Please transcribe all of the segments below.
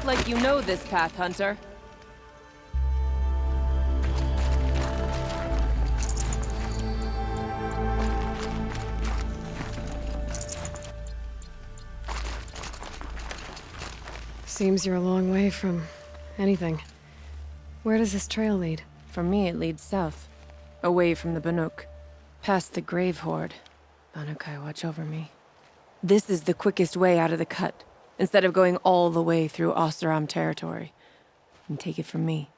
like you know this path, Hunter. Seems you're a long way from anything. Where does this trail lead? For me, it leads south. Away from the Banuk. Past the Grave Horde. Banukai, watch over me. This is the quickest way out of the cut, instead of going all the way through Oseram territory. And take it from me,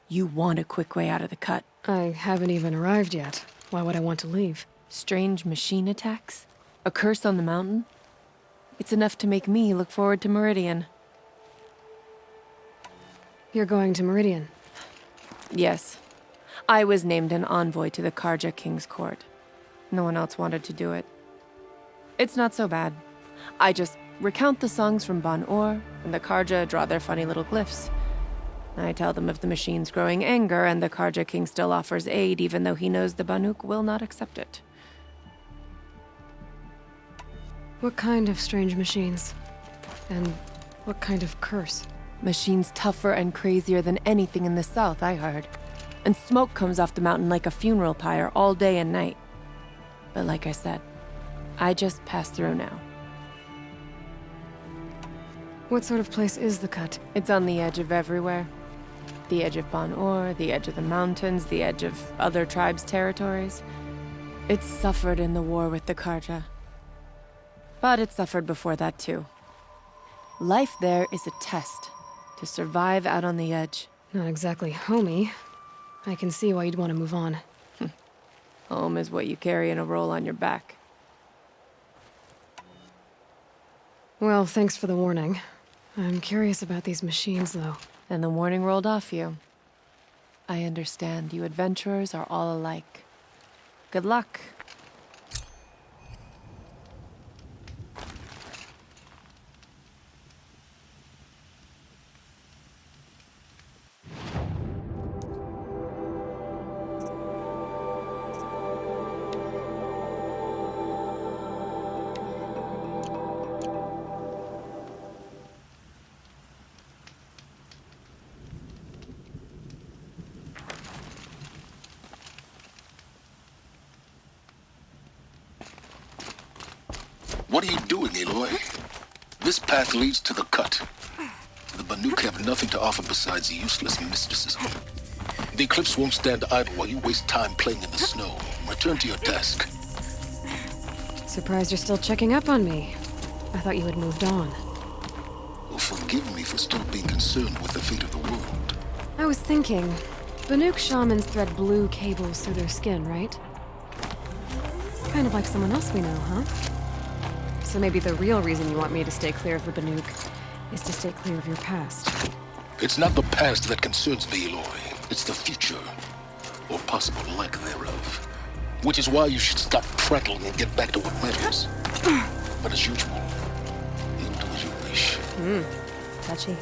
you want a quick way out of the cut. I haven't even arrived yet. Why would I want to leave? Strange machine attacks? A curse on the mountain? It's enough to make me look forward to Meridian. You're going to Meridian? Yes. I was named an envoy to the Karja King's court. No one else wanted to do it. It's not so bad. I just recount the songs from Ban-Or, and the Karja draw their funny little glyphs. I tell them of the machine's growing anger, and the Karja King still offers aid even though he knows the Banuk will not accept it. What kind of strange machines? And what kind of curse? Machines tougher and crazier than anything in the south, I heard. And smoke comes off the mountain like a funeral pyre all day and night. But like I said, I just pass through now. What sort of place is the cut? It's on the edge of everywhere. The edge of Ban-Or, the edge of the mountains, the edge of other tribes' territories. It's suffered in the war with the Karja. But it suffered before that too. Life there is a test. To survive out on the edge. Not exactly homey. I can see why you'd want to move on. Home is what you carry in a roll on your back. Well, thanks for the warning. I'm curious about these machines, though. And the warning rolled off you. I understand you adventurers are all alike. Good luck. What are you doing, Aloy? This path leads to the cut. The Banuk have nothing to offer besides useless mysticism. The Eclipse won't stand idle while you waste time playing in the snow. Return to your desk. Surprised you're still checking up on me. I thought you had moved on. Oh, forgive me for still being concerned with the fate of the world. I was thinking, Banuk shamans thread blue cables through their skin, right? Kind of like someone else we know, huh? So maybe the real reason you want me to stay clear of the Banuk is to stay clear of your past. It's not the past that concerns me, Aloy. It's the future. Or possible lack thereof. Which is why you should stop prattling and get back to what matters. But as usual, you'll do as you wish. Touchy.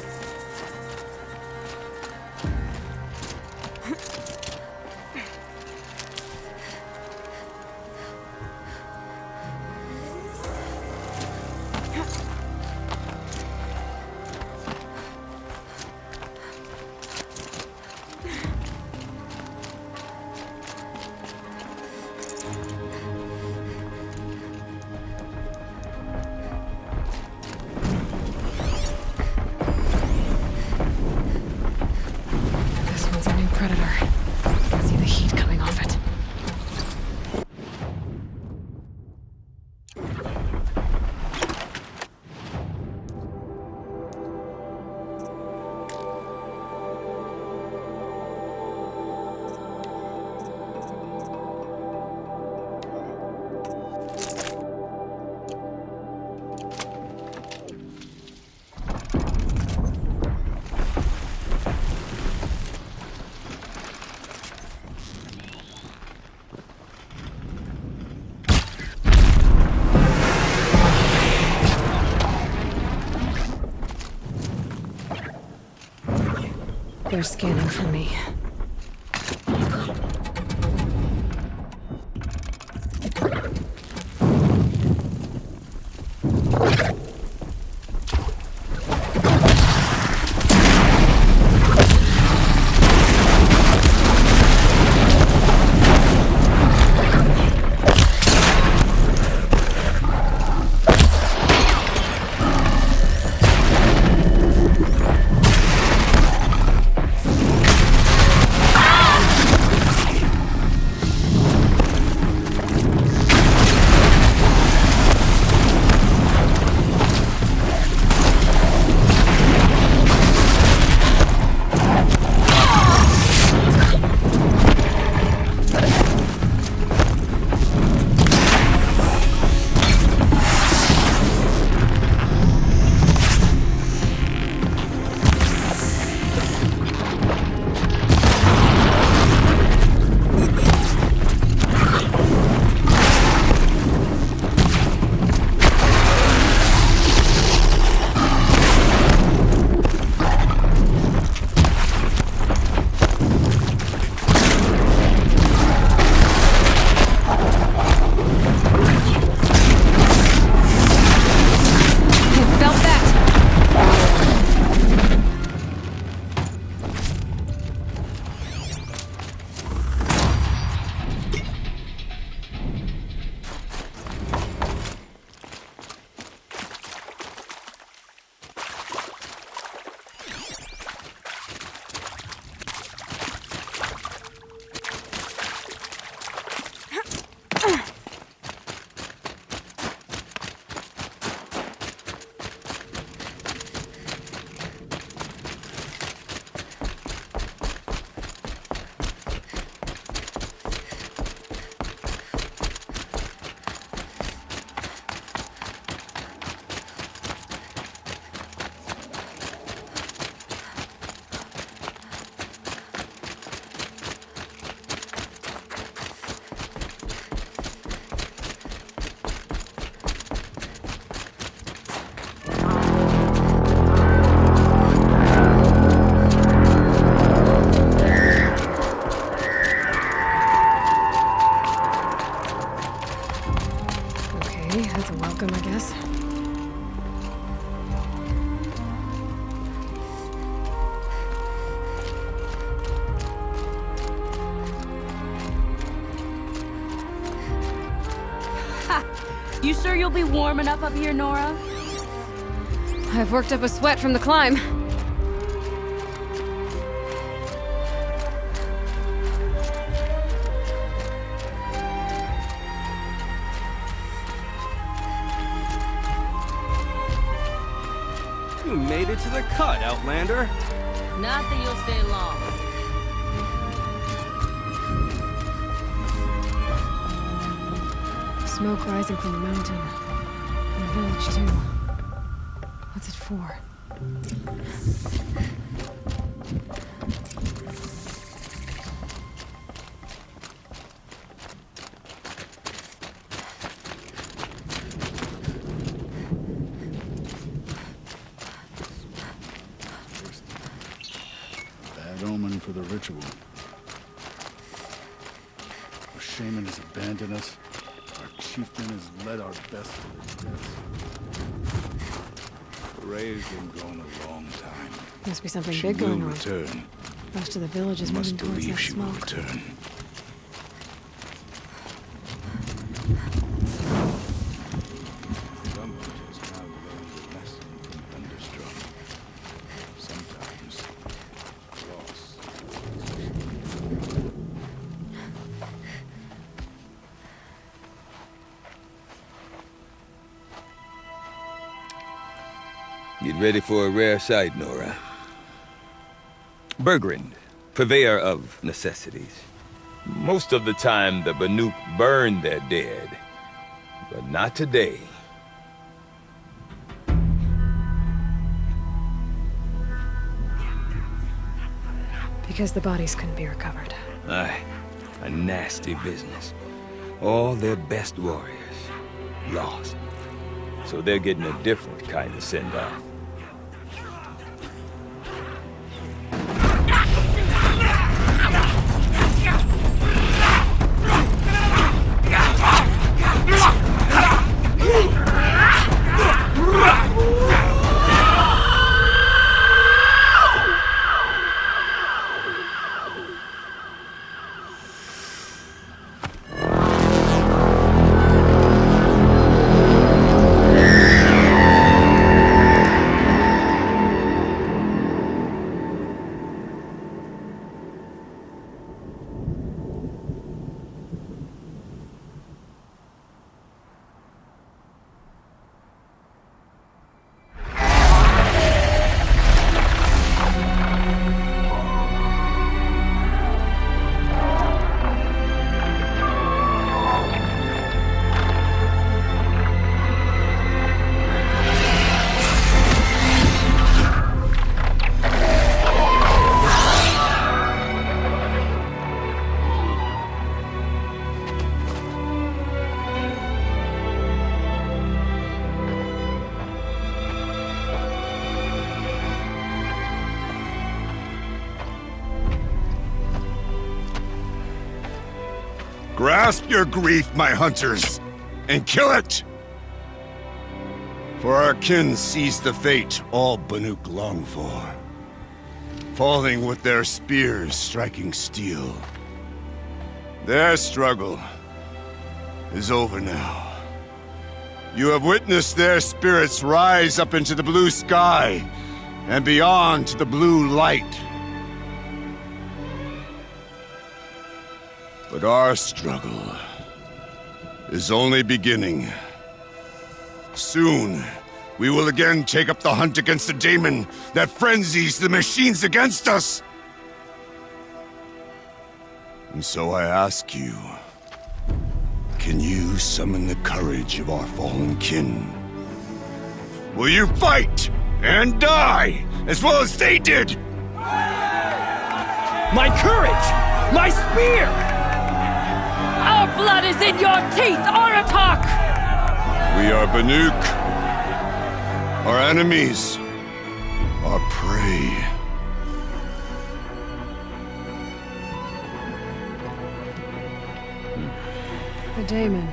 They're scanning for me. You sure you'll be warm enough up here, Nora? I've worked up a sweat from the climb. You made it to the cut, Outlander. Not that you'll stay long. Smoke rising from the mountain. And the village, too. What's it for? Bad omen for the ritual. Our shaman has abandoned us. Our chieftain has led our best to their death. Ray's been gone a long time. Must be something She big will going on. return. Most of the village is You must moving towards believe that she will smoke. return. Some hunters now learn the lesson from Thunderstruck. Sometimes loss. Get ready for a rare sight, Nora. Bergrand, purveyor of necessities. Most of the time, the Banuk burn their dead. But not today. Because the bodies couldn't be recovered. Aye, a nasty business. All their best warriors lost. So they're getting a different kind of send-off. Grasp your grief, my hunters, and kill it! For our kin sees the fate all Banuk long for. Falling with their spears striking steel. Their struggle is over now. You have witnessed their spirits rise up into the blue sky and beyond to the blue light. But our struggle is only beginning. Soon, we will again take up the hunt against the daemon that frenzies the machines against us. And so I ask you, can you summon the courage of our fallen kin? Will you fight and die as well as they did? My courage! My spear! Our blood is in your teeth, Aratak! We are Banuk. Our enemies are prey. The daemon.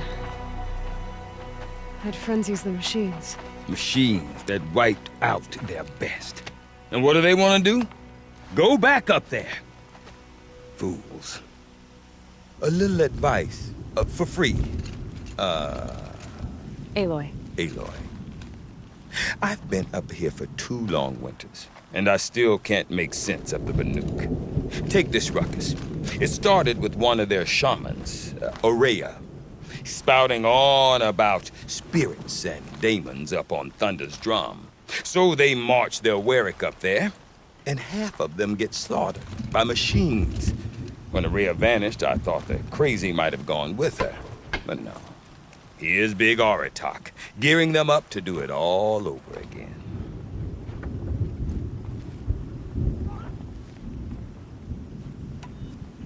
That frenzies the machines. Machines that wiped out their best. And what do they want to do? Go back up there. Fools. A little advice, for free. Aloy. Aloy. I've been up here for 2 long winters, and I still can't make sense of the Banuk. Take this ruckus. It started with one of their shamans, Ourea, spouting on about spirits and demons up on Thunder's drum. So they march their Warwick up there, and half of them get slaughtered by machines. When Ourea vanished, I thought the crazy might have gone with her, but no. Here's Big Aratak, gearing them up to do it all over again.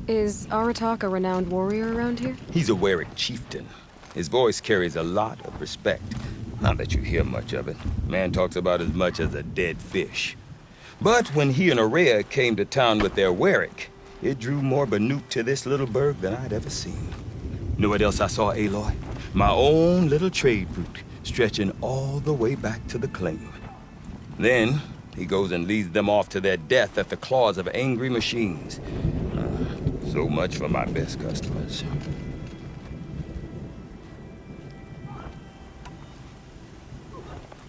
Is Aratak a renowned warrior around here? He's a Warwick chieftain. His voice carries a lot of respect. Not that you hear much of it. Man talks about as much as a dead fish. But when he and Ourea came to town with their Warwick, it drew more Banuk to this little burg than I'd ever seen. Know what else I saw, Aloy? My own little trade route, stretching all the way back to the claim. Then, he goes and leads them off to their death at the claws of angry machines. So much for my best customers.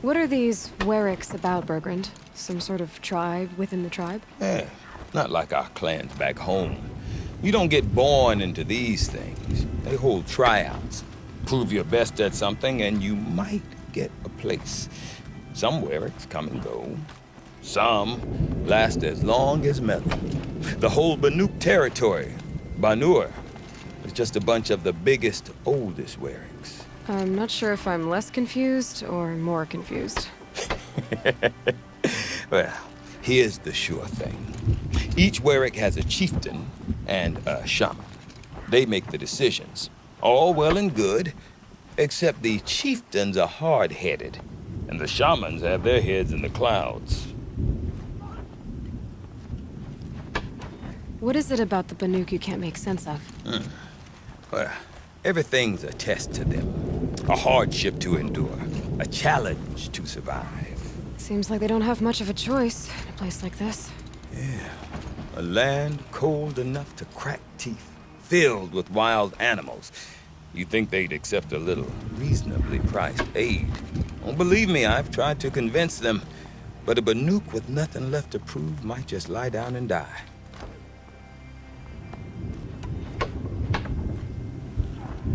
What are these Warwicks about, Bergrand? Some sort of tribe within the tribe? Yeah, not like our clans back home. You don't get born into these things. They hold tryouts. Prove your best at something and you might get a place. Some Warwicks come and go. Some last as long as metal. The whole Banuk territory, Banur, is just a bunch of the biggest, oldest Warwicks. I'm not sure if I'm less confused or more confused. Well, here's the sure thing. Each Warwick has a chieftain and a shaman. They make the decisions. All well and good, except the chieftains are hard-headed, and the shamans have their heads in the clouds. What is it about the Banuk you can't make sense of? Well, everything's a test to them. A hardship to endure. A challenge to survive. Seems like they don't have much of a choice in a place like this. Yeah. A land cold enough to crack teeth, filled with wild animals. You'd think they'd accept a little reasonably priced aid. Don't believe me, I've tried to convince them. But a Banuk with nothing left to prove might just lie down and die.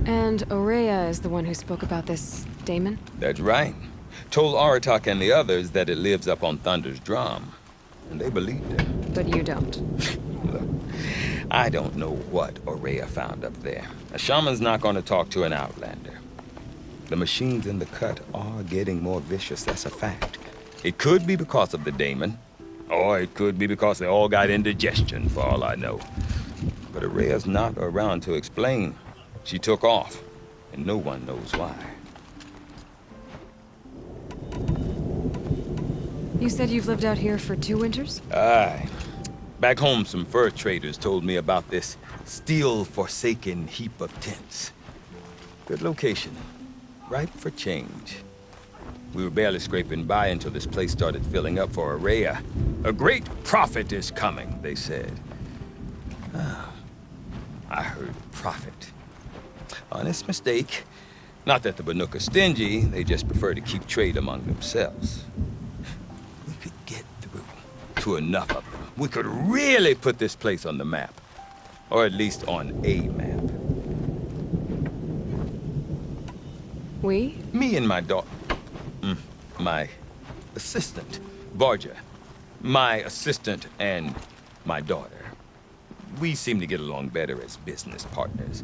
And Ourea is the one who spoke about this daemon? That's right. Told Aratak and the others that it lives up on Thunder's drum. And they believed him. But you don't. Look, I don't know what Ourea found up there. A shaman's not going to talk to an outlander. The machines in the cut are getting more vicious, that's a fact. It could be because of the daemon, or it could be because they all got indigestion, for all I know. But Ourea's not around to explain. She took off, and no one knows why. You said you've lived out here for 2 winters? Aye. Back home, some fur traders told me about this steel-forsaken heap of tents. Good location. Ripe for change. We were barely scraping by until this place started filling up for Ourea. A great prophet is coming, they said. I heard prophet. Honest mistake. Not that the Banuk are stingy, they just prefer to keep trade among themselves. We could get through to enough of them. We could really put this place on the map. Or at least on a map. We? Me and my daughter. My assistant, Varja. My assistant and my daughter. We seem to get along better as business partners.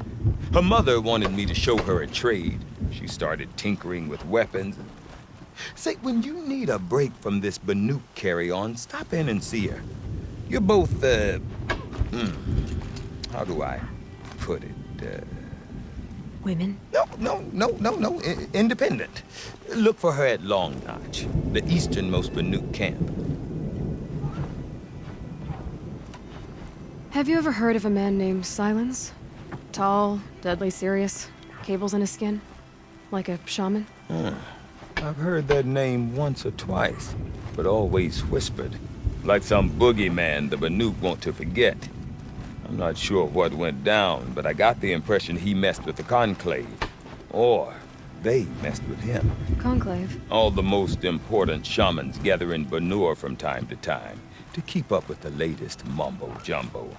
Her mother wanted me to show her a trade. She started tinkering with weapons. Say, when you need a break from this Banuk carry-on, stop in and see her. You're both, how do I put it, Women? No, independent. Look for her at Long Notch, the easternmost Banuk camp. Have you ever heard of a man named Silence? Tall, deadly serious, cables in his skin? Like a shaman? I've heard that name once or twice, but always whispered. Like some boogeyman the Banuk want to forget. I'm not sure what went down, but I got the impression he messed with the Conclave. Or they messed with him. Conclave. All the most important shamans gather in Banur from time to time to keep up with the latest mumbo-jumbo.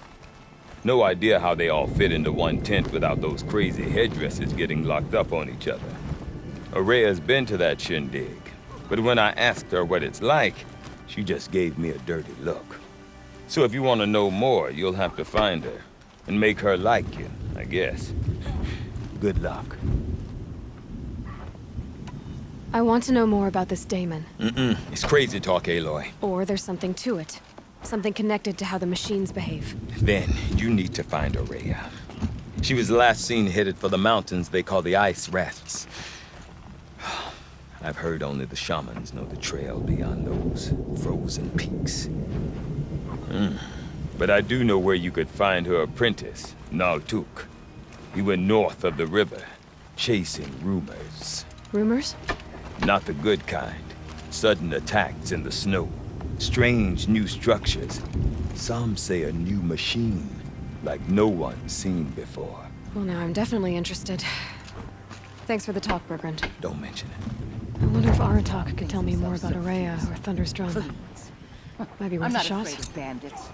No idea how they all fit into one tent without those crazy headdresses getting locked up on each other. Araya's been to that shindig, but when I asked her what it's like, she just gave me a dirty look. So if you want to know more, you'll have to find her and make her like you, I guess. Good luck. I want to know more about this daemon. It's crazy talk, Aloy. Or there's something to it. Something connected to how the machines behave. Then you need to find Araya. She was last seen headed for the mountains they call the Ice Rafts. I've heard only the shamans know the trail beyond those frozen peaks. But I do know where you could find her apprentice, Naltuk. He went north of the river, chasing rumors. Rumors? Not the good kind. Sudden attacks in the snow. Strange new structures. Some say a new machine, like no one's seen before. Well, now I'm definitely interested. Thanks for the talk, Bergrand. Don't mention it. I wonder if Aratak could tell me more about Araya or Thunder's drum. Might be worth I'm a not shot. afraid of bandits.